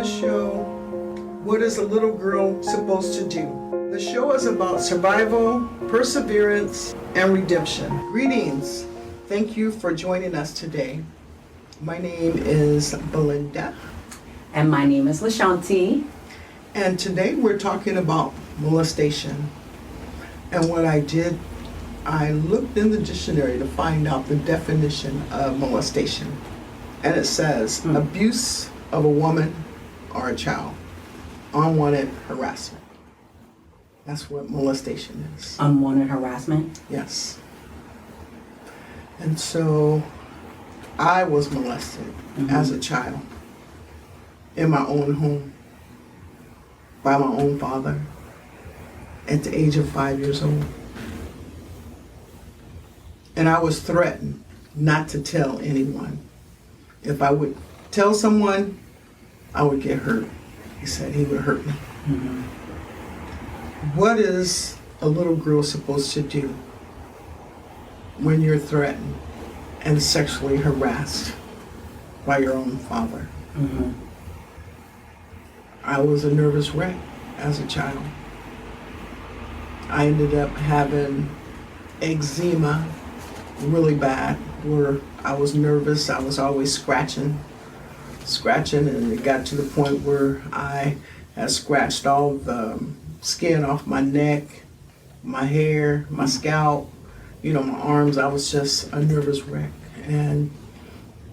the show, What is a Little Girl Supposed to Do? The show is about survival, perseverance, and redemption. Greetings. Thank you for joining us today. My name is Balinda. And my name is LaShonti. And today we're talking about molestation. And what I did, I looked in the dictionary to find out the definition of molestation. And it says, abuse of a woman or a child. Unwanted harassment. That's what molestation is. Unwanted harassment? Yes. And so I was molested as a child in my own home by my own father at the age of 5 years old. And I was threatened not to tell anyone. If I would tell someone, I would get hurt. He said he would hurt me. What is a little girl supposed to do when you're threatened and sexually harassed by your own father? I was a nervous wreck as a child. I ended up having eczema really bad, where I was nervous. I was always scratching, and it got to the point where I had scratched all the skin off my neck, my hair, my scalp, my arms. I was just a nervous wreck. And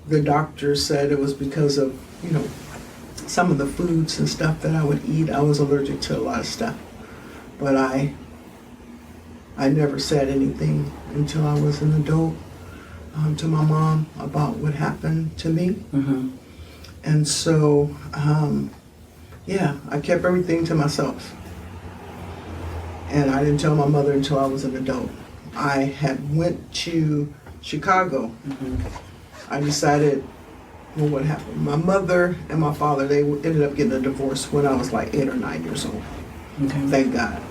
the doctor said it was because of, some of the foods and stuff that I would eat. I was allergic to a lot of stuff. But I never said anything until I was an adult to my mom about what happened to me. And so, I kept everything to myself. And I didn't tell my mother until I was an adult. I had went to Chicago. I decided, what happened? My mother and my father, they ended up getting a divorce when I was like 8 or 9 years old. Thank God.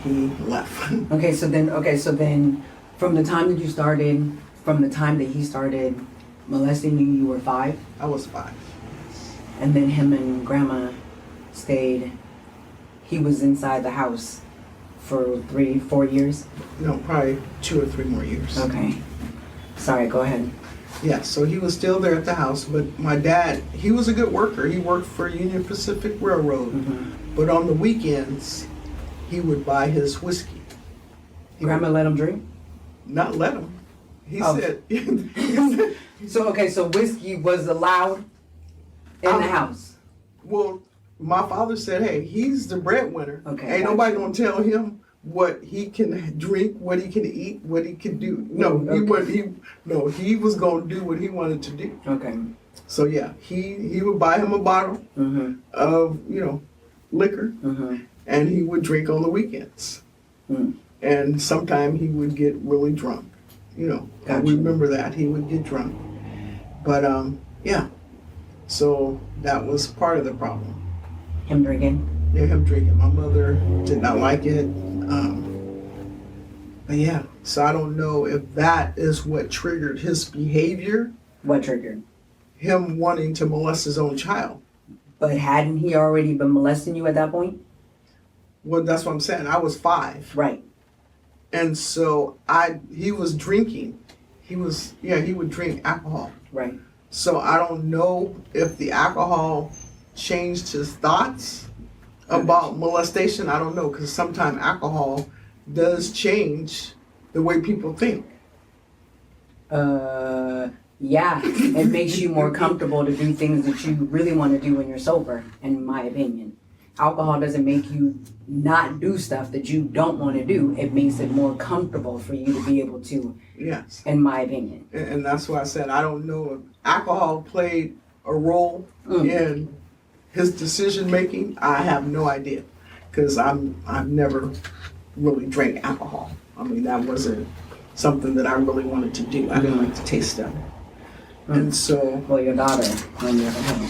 He left. Okay, so then from the time that he started molesting you, you were 5? I was 5. And then him and grandma stayed, he was inside the house for 3-4 years? No, probably 2 or 3 more years. Okay. Sorry, go ahead. Yeah, so he was still there at the house, but my dad, he was a good worker. He worked for Union Pacific Railroad. But on the weekends, he would buy his whiskey. Grandma let him drink? Not let him. He said. So whiskey was allowed in the house? Well, my father said, hey, he's the breadwinner. Okay. Ain't nobody gonna tell him what he can drink, what he can eat, what he can do. No, he was gonna do what he wanted to do. Okay. So yeah, he would buy him a bottle of, liquor, and he would drink on the weekends. And sometimes he would get really drunk. I remember that. He would get drunk. But so that was part of the problem. Him drinking? Yeah, him drinking. My mother did not like it. But yeah, so I don't know if that is what triggered his behavior. What triggered? Him wanting to molest his own child. But hadn't he already been molesting you at that point? Well, that's what I'm saying. I was 5. Right. And so he was drinking. He would drink alcohol. Right. So I don't know if the alcohol changed his thoughts about molestation. I don't know, because sometimes alcohol does change the way people think. Yeah, it makes you more comfortable to do things that you really want to do when you're sober, in my opinion. Alcohol doesn't make you not do stuff that you don't want to do. It makes it more comfortable for you to be able to, yes, in my opinion. And that's why I said I don't know if alcohol played a role in his decision making. I have no idea, because I've never really drank alcohol. I mean, that wasn't something that I really wanted to do. I didn't like the taste of it. And so, well, your daughter, on the other hand,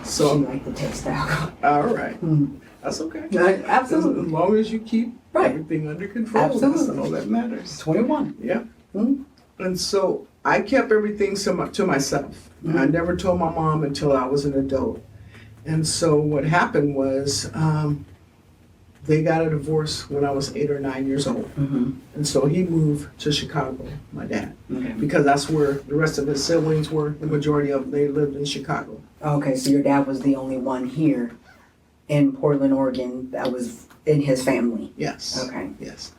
so she liked the taste of alcohol. All right, that's okay. Absolutely. As long as you keep everything under control, Absolutely. that's all that matters. 21. Yeah. And so I kept everything to myself. I never told my mom until I was an adult. And so what happened was they got a divorce when I was 8 or 9 years old. And so he moved to Chicago, my dad, because that's where the rest of his siblings were. The majority of them, they lived in Chicago. Okay, so your dad was the only one here in Portland, Oregon that was in his family. Yes. Okay. Yes.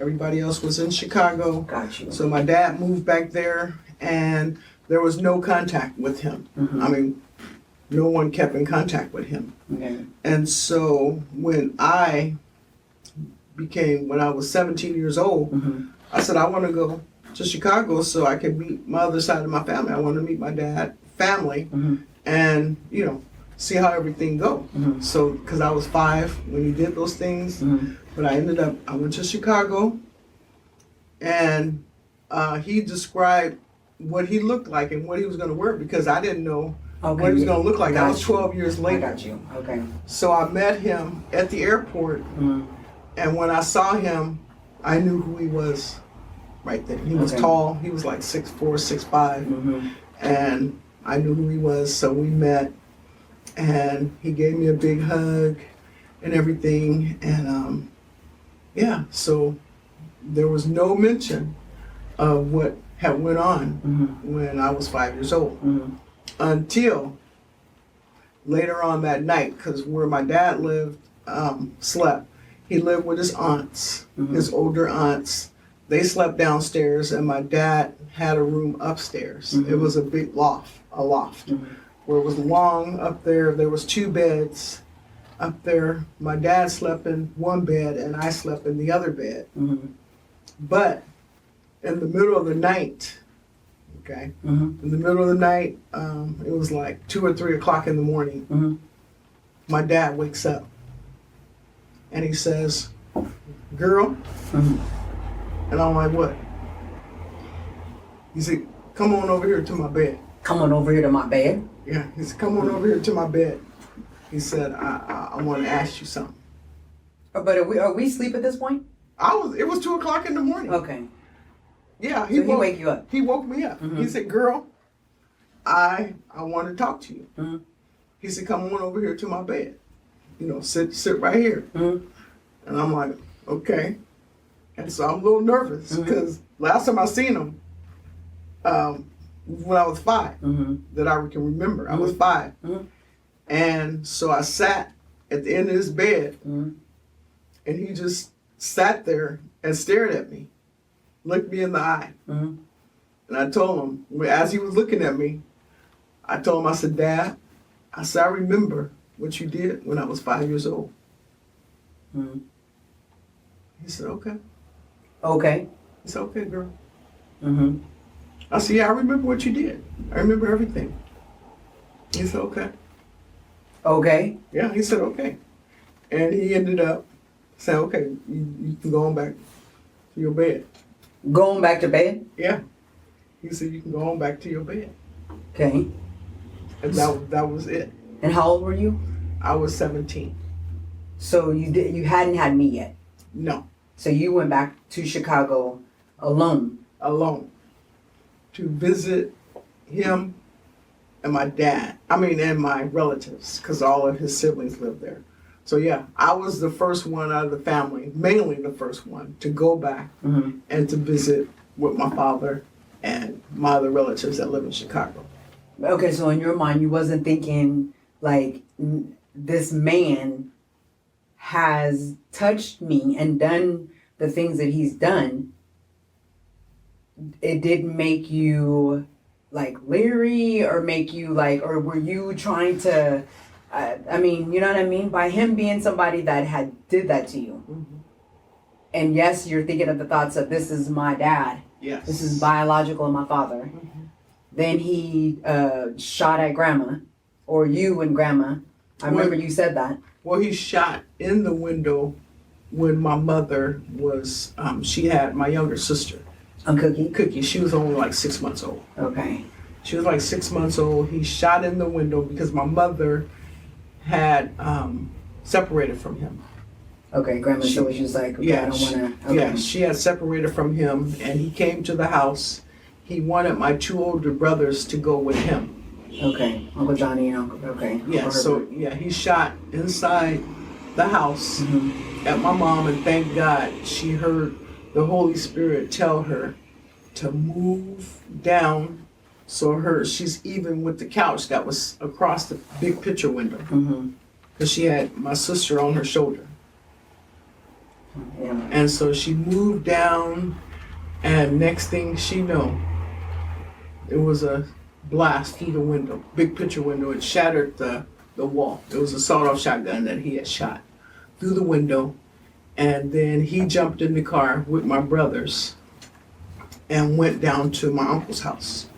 Everybody else was in Chicago. Got you. So my dad moved back there, and there was no contact with him. I mean, no one kept in contact with him. Okay. And so when I was 17 years old, I said, I want to go to Chicago so I can meet my other side of my family. I want to meet my dad's family and, see how everything go. So, because I was 5 when he did those things, but I went to Chicago, and he described what he looked like and what he was going to wear, because I didn't know what he was going to look like. That was 12 years later. I got you. Okay. So I met him at the airport, and when I saw him, I knew who he was right then. He was tall. He was like 6'4", 6'5", and I knew who he was. So we met, and he gave me a big hug and everything. And so there was no mention of what had went on when I was 5 years old. Until later on that night, because where my dad slept, he lived with his aunts, his older aunts. They slept downstairs, and my dad had a room upstairs. It was a big loft, where it was long up there. There was 2 beds up there. My dad slept in one bed, and I slept in the other bed. But in the middle of the night, in the middle of the night, it was like 2 or 3 o'clock in the morning. My dad wakes up, and he says, "Girl," and I'm like, "What?" He said, "Come on over here to my bed." Come on over here to my bed? Yeah, he said, "Come on over here to my bed." He said, I want to ask you something. But are we asleep at this point? It was 2 o'clock in the morning. Okay. Yeah, he wake you up? He woke me up. He said, "Girl, I want to talk to you." He said, "Come on over here to my bed. Sit right here." And I'm like, "Okay." And so I'm a little nervous because last time I seen him, when I was 5, that I can remember. I was 5. And so I sat at the end of his bed, and he just sat there and stared at me, looked me in the eye. And I told him, as he was looking at me, I told him, I said, "Dad," I said, "I remember what you did when I was 5 years old." He said, "Okay." Okay. He said, "Okay, girl." I said, "Yeah, I remember what you did. I remember everything." He said, "Okay." Okay. Yeah, he said, "Okay." And he ended up saying, "Okay, you can go on back to your bed." Going back to bed? Yeah. He said, "You can go on back to your bed." Okay. And that was it. And how old were you? I was 17. So you hadn't had me yet? No. So you went back to Chicago alone? Alone. To visit him and my dad. And my relatives, because all of his siblings lived there. So yeah, I was the first one out of the family, mainly the first one, to go back and to visit with my father and my other relatives that live in Chicago. Okay, so in your mind, you wasn't thinking, like, this man has touched me and done the things that he's done. It didn't make you, like, leery or make you, like, or were you trying to, you know what I mean? By him being somebody that did that to you. And yes, you're thinking of the thoughts of, this is my dad. Yes. This is biological, my father. Then he shot at grandma, or you and grandma. I remember you said that. Well, he shot in the window when my mother was, she had my younger sister. Cookie. She was only like 6 months old. Okay. She was like 6 months old. He shot in the window because my mother had separated from him. Okay, grandma, so she was like, okay, I don't want to. Okay. Yeah, she had separated from him, and he came to the house, he wanted my 2 older brothers to go with him. Okay. Uncle Johnny and Uncle. Okay. Yeah, so yeah, he shot inside the house at my mom, and thank God she heard the Holy Spirit tell her to move down so she's even with the couch that was across the big picture window. Because she had my sister on her shoulder. Yeah. And so she moved down, and next thing she know, it was a blast through the window, big picture window. It shattered the wall. It was a sawed-off shotgun that he had shot through the window, and then he jumped in the car with my brothers and went down to my uncle's house.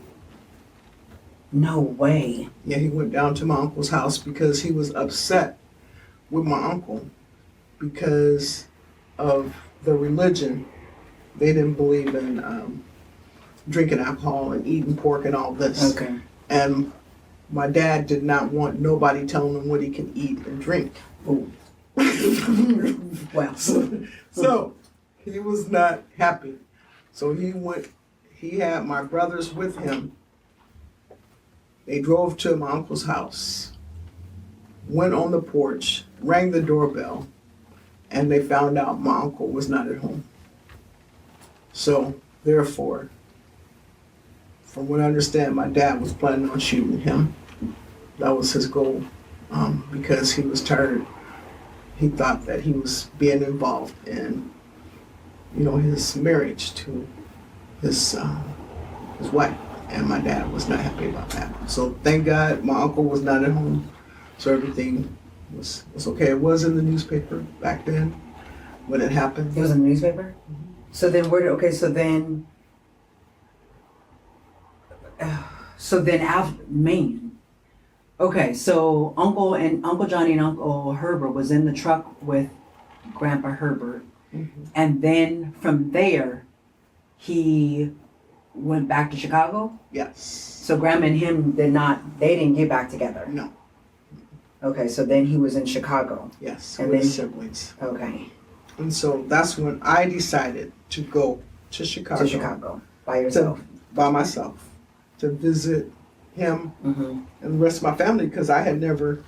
No way. Yeah, he went down to my uncle's house because he was upset with my uncle because of the religion. They didn't believe in drinking alcohol and eating pork and all this. Okay. And my dad did not want nobody telling him what he can eat and drink. Ooh. Well. So he was not happy. So he had my brothers with him. They drove to my uncle's house, went on the porch, rang the doorbell, and they found out my uncle was not at home. So, therefore, from what I understand, my dad was planning on shooting him. That was his goal, because he was tired. He thought that he was being involved in, his marriage to his wife. And my dad was not happy about that. So thank God my uncle was not at home. So everything was okay. It was in the newspaper back then when it happened. It was in the newspaper? So then after, man. Okay, so Uncle Johnny and Uncle Herbert was in the truck with Grandpa Herbert. And then from there, he went back to Chicago? Yes. So Grandma and him they didn't get back together? No. Okay, so then he was in Chicago? Yes, and with then siblings. Okay. And so that's when I decided to go to Chicago. To Chicago, by yourself? By myself, to visit him and the rest of my family, because I had never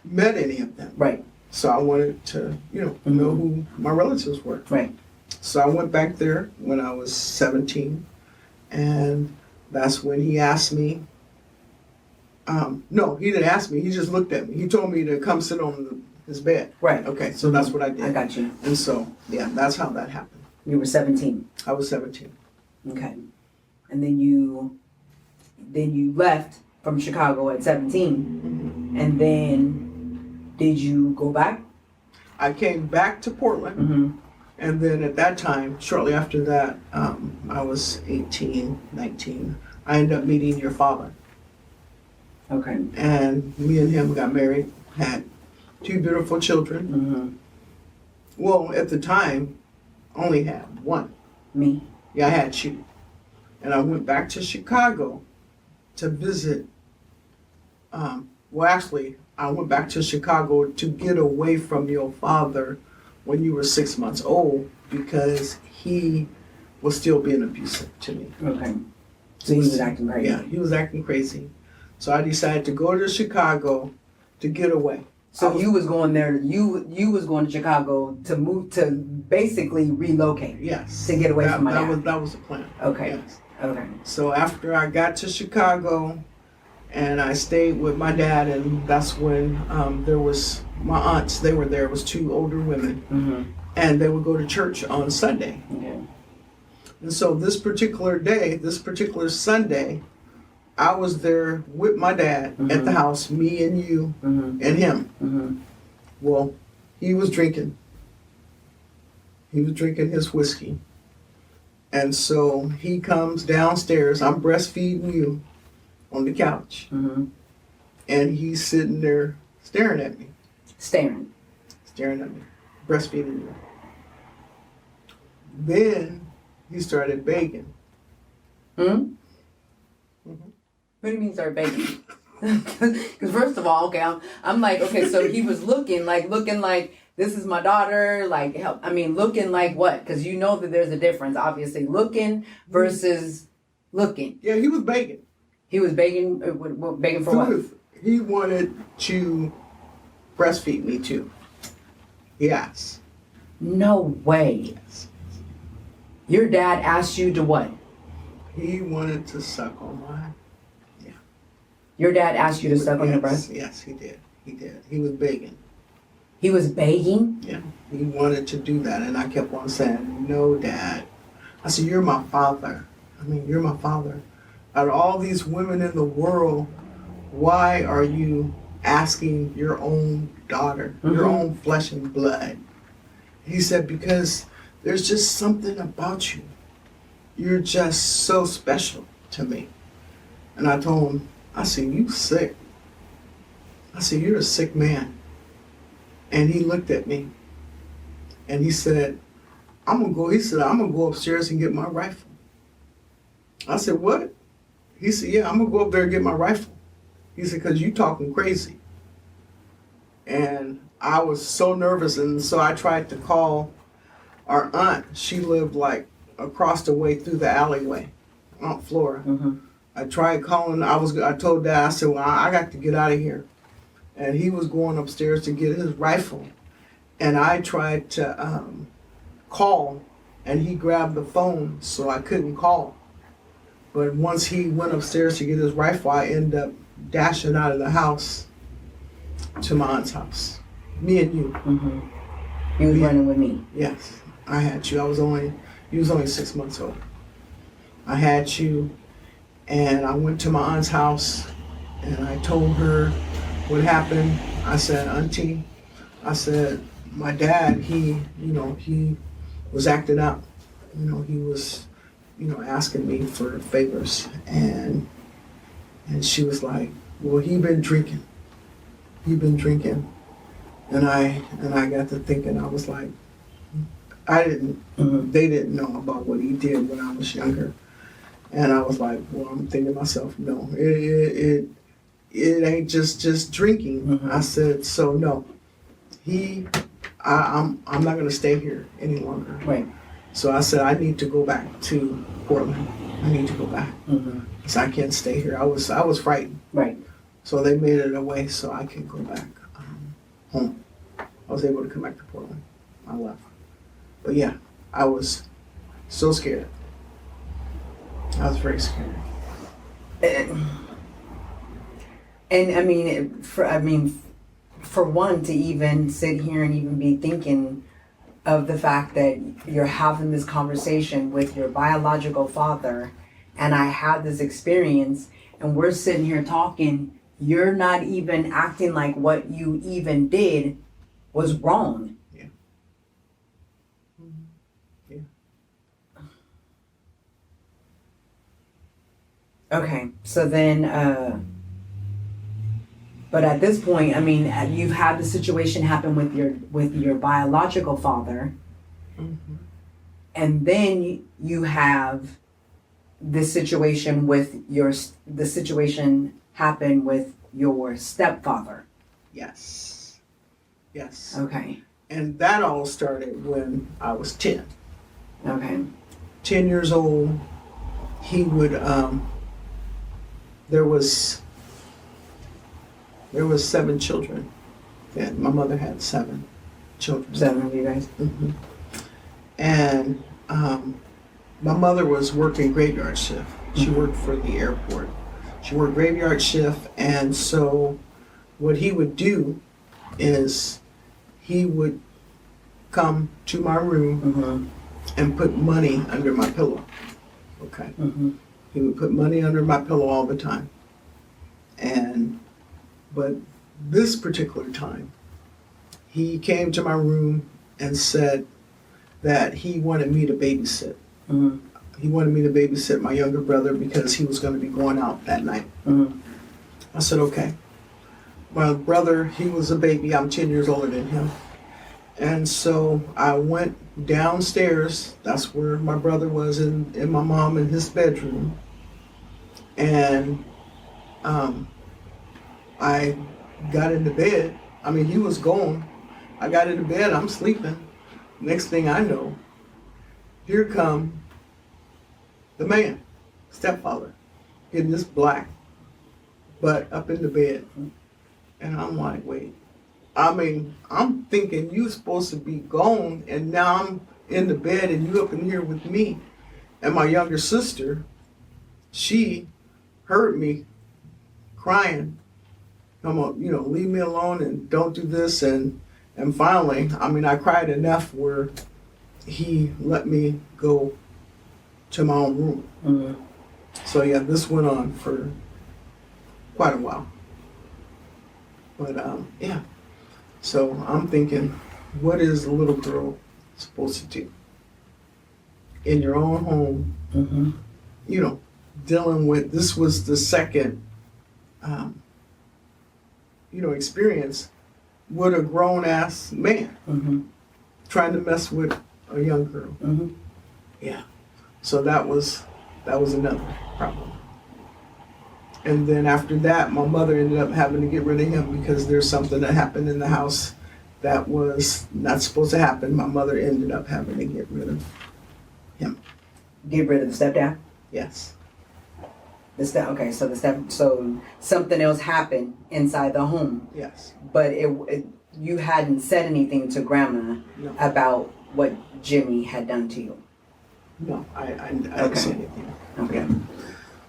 met any of them. Right. So I wanted to, know who my relatives were. Right. So I went back there when I was 17. And that's when he asked me, no, he didn't ask me, he just looked at me. He told me to come sit on his bed. Right. Okay, so that's what I did. I got you. And so, yeah, that's how that happened. You were 17? I was 17. Okay. And then you left from Chicago at 17. And then did you go back? I came back to Portland. And then at that time, shortly after that, I was 18, 19. I ended up meeting your father. Okay. And me and him got married, had 2 beautiful children. Well, at the time, only had 1. Me? Yeah, I had you. And I went back to Chicago to visit. I went back to Chicago to get away from your father when you were 6 months old, because he was still being abusive to me. Okay. So he was acting crazy. Yeah, he was acting crazy. So I decided to go to Chicago to get away. So you was going there, you was going to Chicago to move, to basically relocate. Yes. To get away from my dad. That was the plan. Okay. Yes. Okay. So after I got to Chicago and I stayed with my dad, and that's when there was my aunts, they were there. It was 2 older women. And they would go to church on Sunday. Okay. And so this particular Sunday, I was there with my dad at the house, me and you and him. Well, he was drinking. He was drinking his whiskey. And so he comes downstairs. I'm breastfeeding you on the couch. And he's sitting there staring at me. Staring at me, breastfeeding you. Then he started begging. What do you mean start begging? Because first of all, okay, I'm like, okay, so he was looking like this is my daughter, like help. I mean, looking like what? Because you know that there's a difference, obviously, looking versus looking. Yeah, he was begging. He was begging, begging for what? He wanted to breastfeed me too. Yes. No way. Yes. Your dad asked you to what? He wanted to suck on my. Your dad asked you to suck on your breast? Yes, he did. He did. He was begging. He was begging? Yeah. He wanted to do that, and I kept on saying, "No, Dad." I said, "You're my father. I mean, you're my father. Out of all these women in the world, why are you asking your own daughter, your own flesh and blood?" He said, "Because there's just something about you. You're just so special to me." And I told him, I said, "You sick." I said, "You're a sick man." And he looked at me and he said, I'm gonna go upstairs and get my rifle. I said, "What?" He said, "Yeah, I'm gonna go up there and get my rifle." He said, "'Cause you talking crazy." And I was so nervous, and so I tried to call our aunt. She lived like across the way through the alleyway, Aunt Flora. I tried calling. I told Dad, I said, "Well, I got to get out of here." And he was going upstairs to get his rifle. And I tried to call, and he grabbed the phone, so I couldn't call. But once he went upstairs to get his rifle, I ended up dashing out of the house to my aunt's house. Me and you. He was running with me. Yes, I had you. You was only 6 months old. I had you. And I went to my aunt's house and I told her what happened. I said, "Auntie," I said, "my dad, he was acting up. He was, asking me for favors." And she was like, "Well, he been drinking. And I got to thinking, I was like, they didn't know about what he did when I was younger. And I was like, well, I'm thinking to myself, no, it ain't just drinking. I said, so no, I'm not gonna stay here any longer. Right. So I said, I need to go back to Portland. I need to go back. Because I can't stay here. I was frightened. Right. So they made it a way so I could go back home. I was able to come back to Portland. I left. But yeah, I was so scared. I was very scared. And I mean, for one to even sit here and even be thinking of the fact that you're having this conversation with your biological father, and I had this experience, and we're sitting here talking, you're not even acting like what you even did was wrong. Yeah. Yeah. Okay, so then, but at this point, I mean, you've had the situation happen with your biological father, and then you have this situation the situation happen with your stepfather. Yes. Yes. Okay. And that all started when I was 10. Okay. 10 years old, he would, there was 7 children. Yeah, my mother had 7 children. 7 of you guys? And my mother was working graveyard shift. She worked for the airport. She worked graveyard shift, and so what he would do is he would come to my room and put money under my pillow. Okay. He would put money under my pillow all the time. But this particular time, he came to my room and said that he wanted me to babysit. He wanted me to babysit my younger brother because he was going to be going out that night. I said, okay. My brother, he was a baby. I'm 10 years older than him. And so I went downstairs. That's where my brother was in my mom in his bedroom. And I got into bed. I mean, he was gone. I got into bed. I'm sleeping. Next thing I know, here come the man stepfather in this black butt up in the bed. And I'm like, wait. I mean, I'm thinking you supposed to be gone, and now I'm in the bed and you up in here with me. And my younger sister, she heard me crying. Come on, leave me alone and don't do this. And finally, I mean, I cried enough where he let me go to my own room. Mm-hmm. So yeah, this went on for quite a while. But yeah, so I'm thinking, what is a little girl supposed to do in your own home? Mm-hmm. Dealing with, this was the second, experience with a grown ass man Mm-hmm. trying to mess with a young girl. Mm-hmm. Yeah. So that was another problem. And then after that, my mother ended up having to get rid of him because there's something that happened in the house that was not supposed to happen. My mother ended up having to get rid of him. Get rid of the stepdad? Yes. Okay, so so something else happened inside the home, Yes. but you hadn't said anything to Grandma No. about what Jimmy had done to you. No, I didn't say anything. Okay.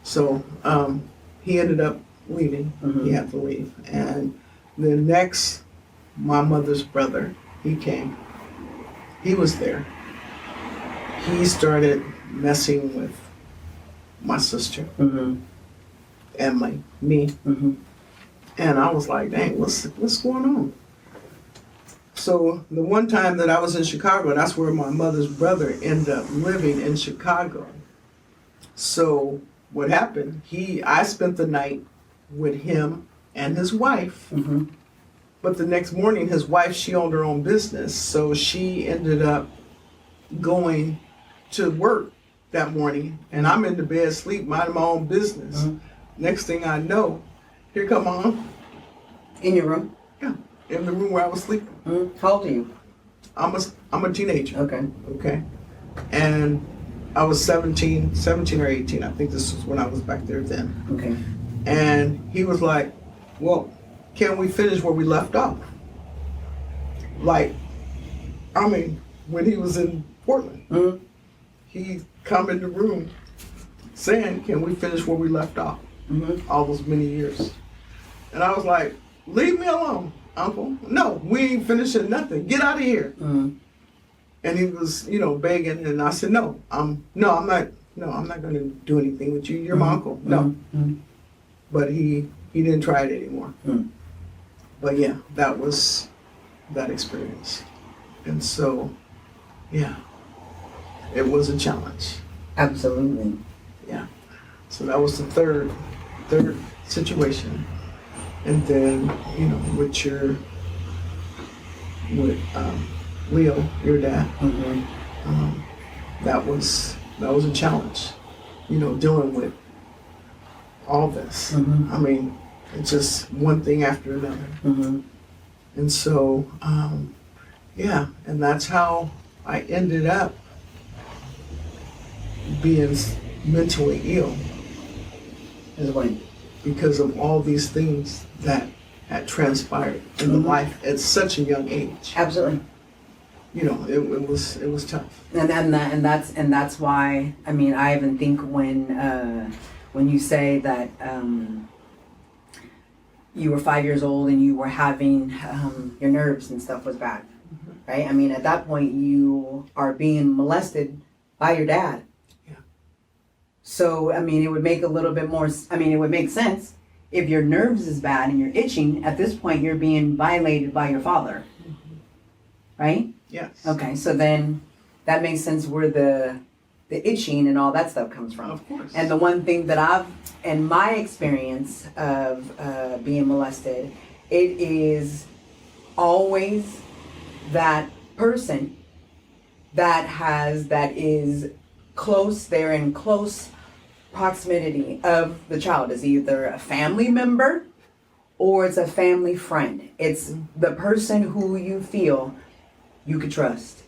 So he ended up leaving. Mhm. He had to leave. And the next, my mother's brother, he came. He was there. He started messing with my sister Mm-hmm. and me. Mm-hmm. And I was like, dang, what's going on? So the one time that I was in Chicago, that's where my mother's brother ended up living in Chicago. So what happened, I spent the night with him and his wife. Mm-hmm. But the next morning, his wife, she owned her own business. So she ended up going to work that morning. And I'm in the bed asleep, minding my own business. Mm-hmm. Next thing I know, here come Mom. In your room? Yeah, in the room where I was sleeping. Mm-hmm. How old are you? I'm a teenager. Okay. Okay. And I was 17 or 18. I think this was when I was back there then. Okay. And he was like, well, can we finish where we left off? Like, I mean, when he was in Portland, Mm-hmm. he come in the room saying, can we finish where we left off? Mm-hmm. All those many years. And I was like, leave me alone, Uncle. No, we ain't finishing nothing. Get out of here. Mm-hmm. And he was, begging, and I said, I'm not going to do anything with you. You're my uncle. No. Mm-hmm. But he didn't try it anymore. Mm. But yeah, that was that experience. And so, yeah, it was a challenge. Absolutely. Yeah. So that was the third situation. And then, with Leo, your dad, Mm-hmm. that was a challenge, dealing with all this. Mm-hmm. I mean, it's just one thing after another. Mm-hmm. And so, yeah, and that's how I ended up being mentally ill, Is when? because of all these things that had transpired in the Mhm. life at such a young age. Absolutely. It was tough. And that's why, I mean, I even think when you say that you were 5 years old and you were having your nerves and stuff was bad, right? I mean, at that point you are being molested by your dad. Yeah. So I mean, it would make a little bit more. I mean, it would make sense if your nerves is bad and you're itching. At this point, you're being violated by your father, right? Yes. Okay, so then that makes sense where the itching and all that stuff comes from. Of course. And the one thing that in my experience of being molested, it is always that person that is close, they're in close proximity of the child. Is either a family member or it's a family friend. It's the person who you feel you could trust.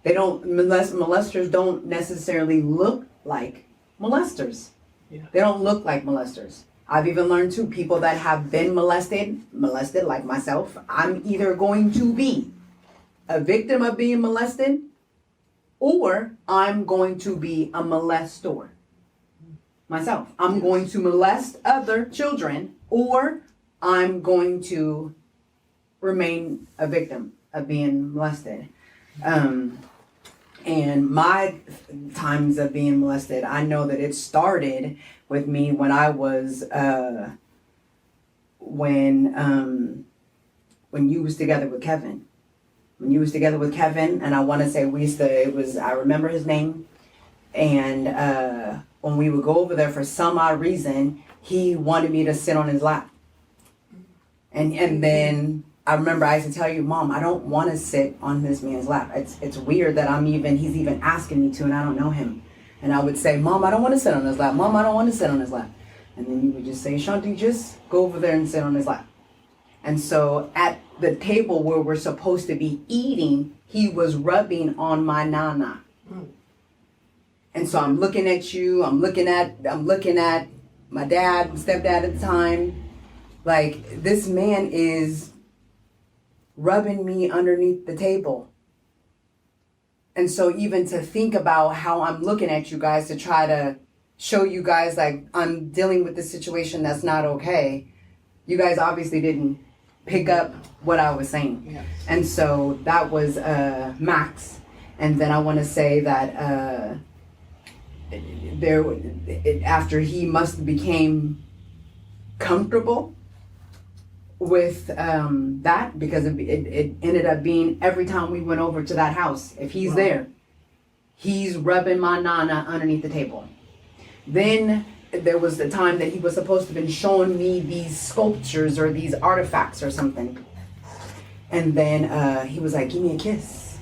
Molesters don't necessarily look like molesters. Yeah. They don't look like molesters. I've even learned too, people that have been molested like myself, I'm either going to be a victim of being molested or I'm going to be a molestor myself. I'm going to molest other children or I'm going to remain a victim of being molested. And my times of being molested, I know that it started with me when I was, when you was together with Kevin. When you was together with Kevin, and I want to say I remember his name, and when we would go over there for some odd reason, he wanted me to sit on his lap. And then I remember I used to tell you, Mom, I don't want to sit on this man's lap. It's weird that he's even asking me to, and I don't know him. And I would say, Mom, I don't want to sit on his lap. Mom, I don't want to sit on his lap. And then you would just say, Shanti, just go over there and sit on his lap. And so at the table where we're supposed to be eating, he was rubbing on my nana. And so I'm looking at you, I'm looking at my dad, stepdad at the time. Like, this man is rubbing me underneath the table. And so even to think about how I'm looking at you guys to try to show you guys like I'm dealing with this situation that's not okay, you guys obviously didn't pick up what I was saying. Yes. And so that was Max. And then I want to say that after he must became comfortable with that, because it ended up being every time we went over to that house, if he's there, he's rubbing my nana underneath the table. Then there was the time that he was supposed to have been showing me these sculptures or these artifacts or something. And then he was like, give me a kiss.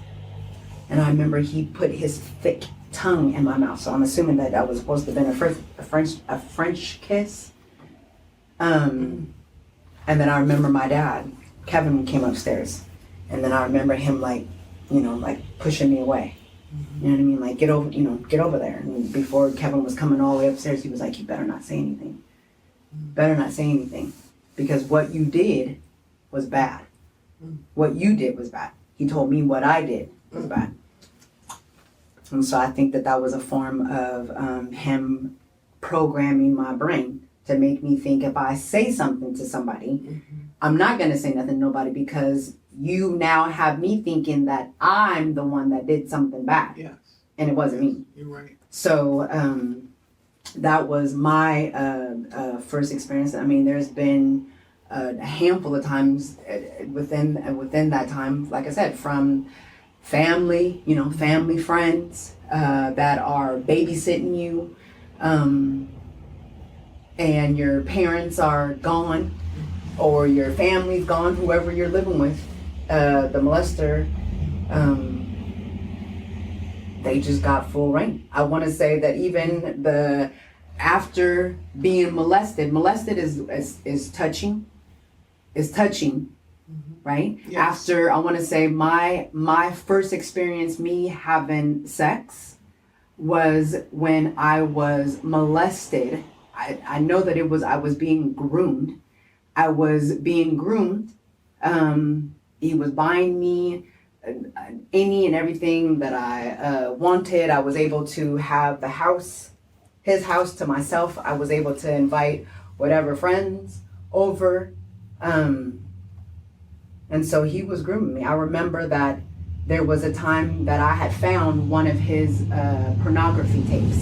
And I remember he put his thick tongue in my mouth. So I'm assuming that was supposed to have been a French kiss. And then I remember my dad, Kevin, came upstairs. And then I remember him like pushing me away. You know what I mean? Like, get over there. And before Kevin was coming all the way upstairs, he was like, you better not say anything. Better not say anything. Because what you did was bad. What you did was bad. He told me what I did was bad. And so I think that was a form of him programming my brain to make me think if I say something to somebody, I'm not going to say nothing to nobody because you now have me thinking that I'm the one that did something bad. Yes. And it wasn't me. You're right. So that was my first experience. I mean, there's been a handful of times within that time, like I said, from family, family friends that are babysitting you, and your parents are gone or your family's gone, whoever you're living with, the molester, they just got full reign. I want to say that even after being molested is touching, right? Yes. After, I want to say my first experience me having sex was when I was molested. I know that I was being groomed. I was being groomed. He was buying me any and everything that I wanted. I was able to have his house to myself. I was able to invite whatever friends over. And so he was grooming me. I remember that there was a time that I had found one of his pornography tapes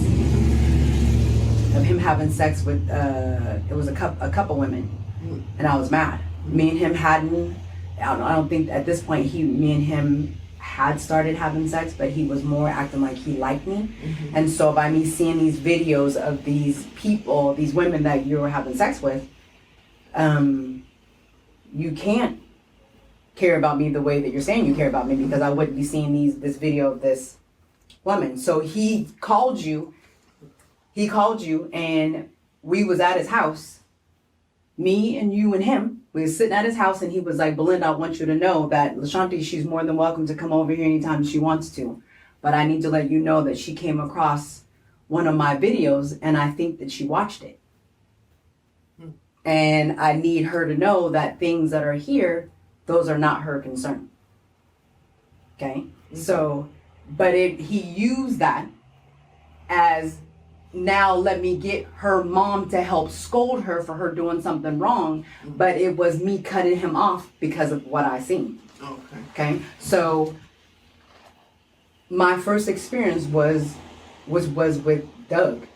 of him having sex with, it was a couple women. And I was mad. Me and him I don't think at this point me and him had started having sex, but he was more acting like he liked me. And so by me seeing these videos of these people, these women that you were having sex with, you can't care about me the way that you're saying you care about me, because I wouldn't be seeing this video of this woman. So he called you and we was at his house, me and you and him. We were sitting at his house and he was like, Belinda, I want you to know that LaShonti, she's more than welcome to come over here anytime she wants to. But I need to let you know that she came across one of my videos, and I think that she watched it. And I need her to know that things that are here, those are not her concern. Okay? So, but he used that as, now let me get her mom to help scold her for her doing something wrong, but it was me cutting him off because of what I seen. Okay. Okay? So, my first experience was with Doug.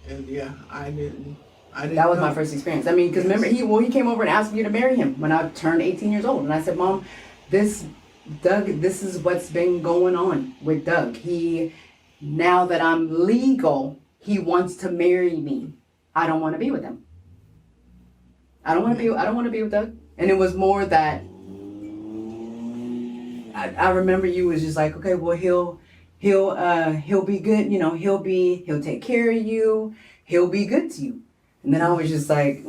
And yeah, I didn't That was know. my first experience. I mean, because remember, he came over and asked me to marry him when I turned 18 years old. And I said, Mom, this is what's been going on with Doug. Now that I'm legal, he wants to marry me. I don't want to be with him. I don't want to be with Doug. And it was more that I remember you was just like, okay, well, he'll be good. You know, he'll take care of you. He'll be good to you. And then I was just like,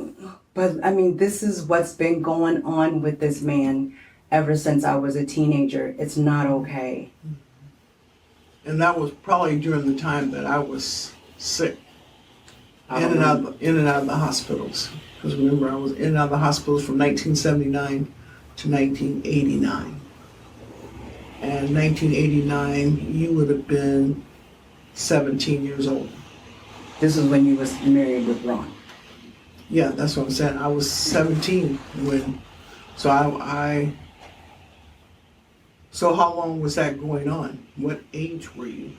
but I mean, this is what's been going on with this man ever since I was a teenager. It's not okay. And that was probably during the time that I was sick, in and out of the hospitals. Because remember, I was in and out of the hospitals from 1979 to 1989. And 1989, you would have been 17 years old. This is when you was married with Ron. Yeah, that's what I'm saying. I was 17 when, so so how long was that going on? What age were you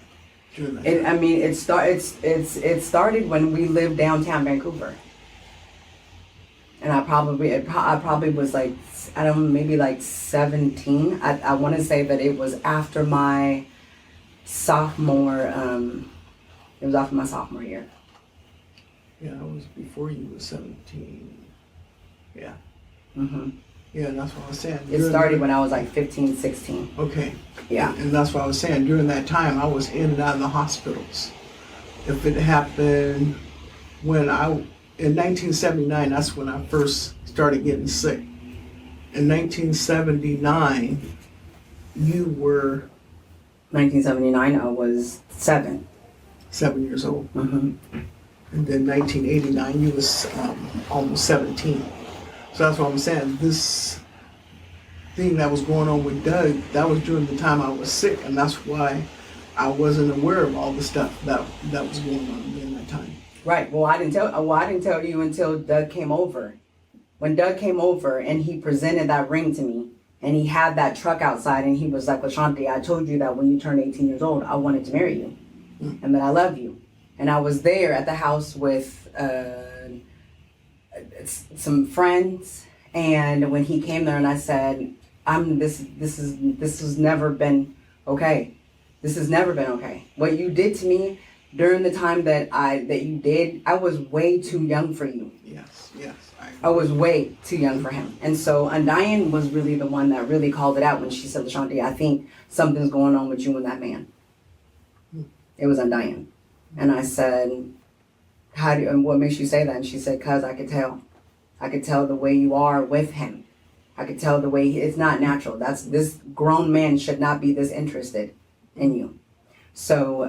during that? It started when we lived downtown Vancouver. And I probably was like, I don't know, maybe like 17. I want to say that it was after my sophomore, year. Yeah, it was before you were 17. Yeah. Mm-hmm. Yeah, that's what I was saying. It started when I was like 15, 16. Okay. Yeah. And that's what I was saying. During that time, I was in and out of the hospitals. If it happened in 1979, that's when I first started getting sick. In 1979, you were 1979, I was 7. 7 years old. Mm-hmm. And then 1989, you was almost 17. So that's what I'm saying. This thing that was going on with Doug, that was during the time I was sick, and that's why I wasn't aware of all the stuff that was going on during that time. Right. Well, I didn't tell you until Doug came over. When Doug came over and he presented that ring to me, and he had that truck outside, and he was like, LaShonti, I told you that when you turned 18 years old, I wanted to marry you, and that I love you. And I was there at the house with some friends, and when he came there, and I said, this has never been okay. This has never been okay. What you did to me during the time that you did, I was way too young for you. Yes. I was way too young for him. And so Undyne was really the one that really called it out when she said, LaShonti, I think something's going on with you and that man. It was Undyne. And I said, and what makes you say that? And she said, 'cause I could tell. I could tell the way you are with him. I could tell the way it's not natural. This grown man should not be this interested in you. So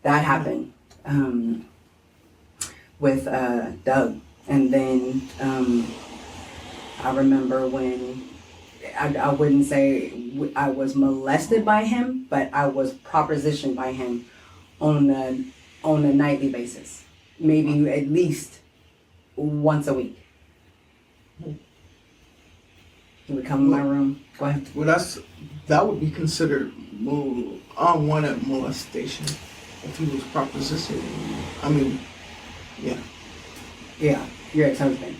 that happened with Doug. And then I remember when I wouldn't say I was molested by him, but I was propositioned by him on a nightly basis, maybe at least once a week. He would come in my room. Go ahead. Well, that would be considered unwanted molestation if he was propositioning you. I mean, yeah. Yeah, your ex-husband.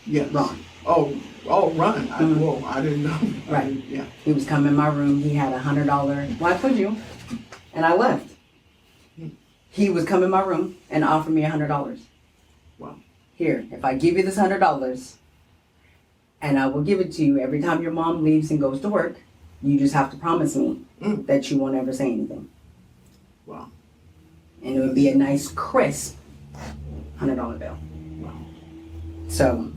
Yes. Ron. Oh, Ron. I didn't know. Right. Yeah. He was coming in my room. He had $100. Well, I told you, and I left. He was coming in my room and offered me $100. Wow. Here, if I give you this $100, and I will give it to you every time your mom leaves and goes to work, you just have to promise me that you won't ever say anything. Wow. And it would be a nice, crisp $100 bill. Wow. So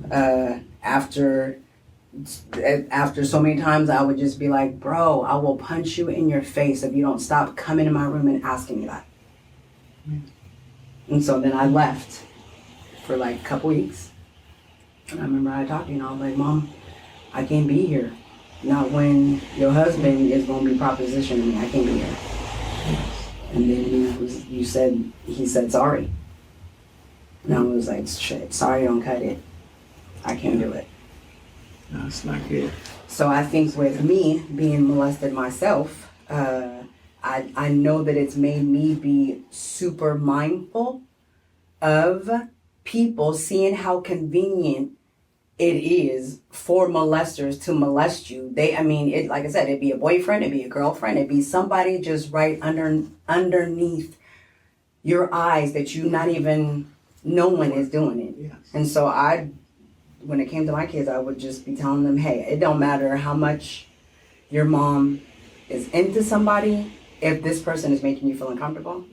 after after so many times, I would just be like, bro, I will punch you in your face if you don't stop coming in my room and asking me that. And so then I left for like a couple weeks. And I remember I talked to you and I was like, Mom, I can't be here. Not when your husband is going to be propositioning me. I can't be here. And then he said sorry. And I was like, shit, sorry, don't cut it. I can't do it. No, it's not good. So I think with me being molested myself, I know that it's made me be super mindful of people seeing how convenient it is for molesters to molest you. Like I said, it'd be a boyfriend, it'd be a girlfriend, it'd be somebody just right underneath your eyes that you not even knowing is doing it. Yes. And so when it came to my kids, I would just be telling them, hey, it don't matter how much your mom is into somebody, if this person is making you feel uncomfortable,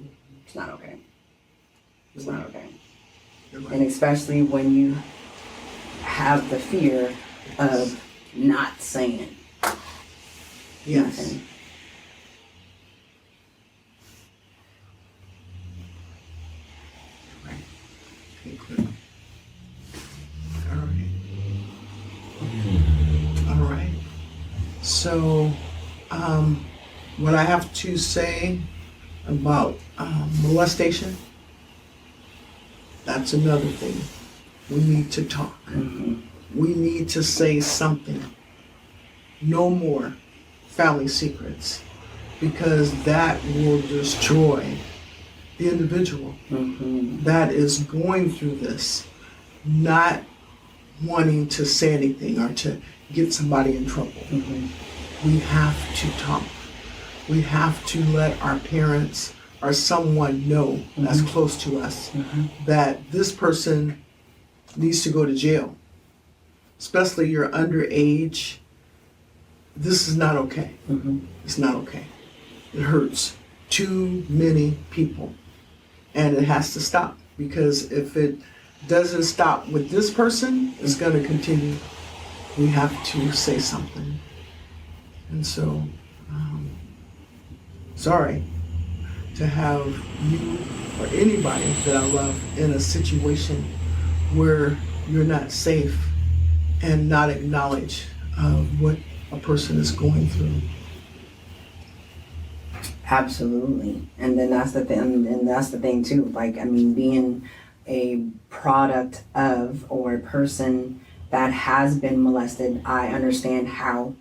it's not okay. It's not okay. Right. And especially when you have the fear of not saying. Yes. Nothing. Right. Okay, good. All right. All right. So, what I have to say about molestation, that's another thing. We need to talk. Mm-hmm. We need to say something. No more family secrets, because that will destroy the individual that is going through this, not wanting to say anything or to get somebody in trouble. We have to talk. We have to let our parents or someone know that's close to us that this person needs to go to jail. Especially you're underage. This is not okay. It's not okay. It hurts too many people. And it has to stop, because if it doesn't stop with this person, it's going to continue. We have to say something. And so, sorry to have you or anybody that I love in a situation where you're not safe and not acknowledge what a person is going through. Absolutely. And then that's the thing, and that's the thing too. Being a product of, or a person that has been molested, I understand how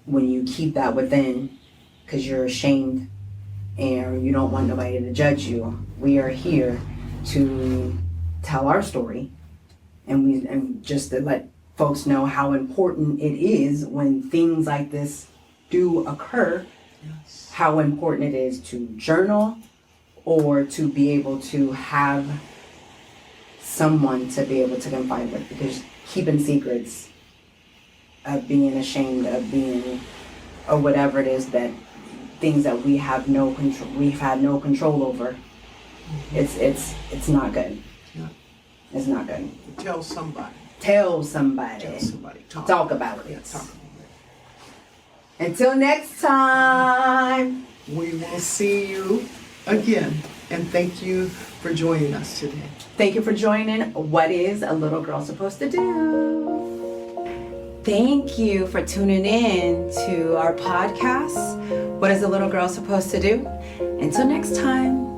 when you keep that within because you're ashamed and you don't want nobody to judge you. We are here to tell our story, and just to let folks know how important it is when things like this do occur. Yes. How important it is to journal, or to be able to have someone to be able to confide with, because keeping secrets, of being ashamed of being, or whatever it is, that things that we've had no control over, it's not good. Yeah. It's not good. Tell somebody. Tell somebody. Tell somebody. Talk about it. Yeah, talk about it. Until next time. We will see you again. And thank you for joining us today. Thank you for joining What Is a Little Girl Supposed to Do? Thank you for tuning in to our podcast, What Is a Little Girl Supposed to Do? Until next time.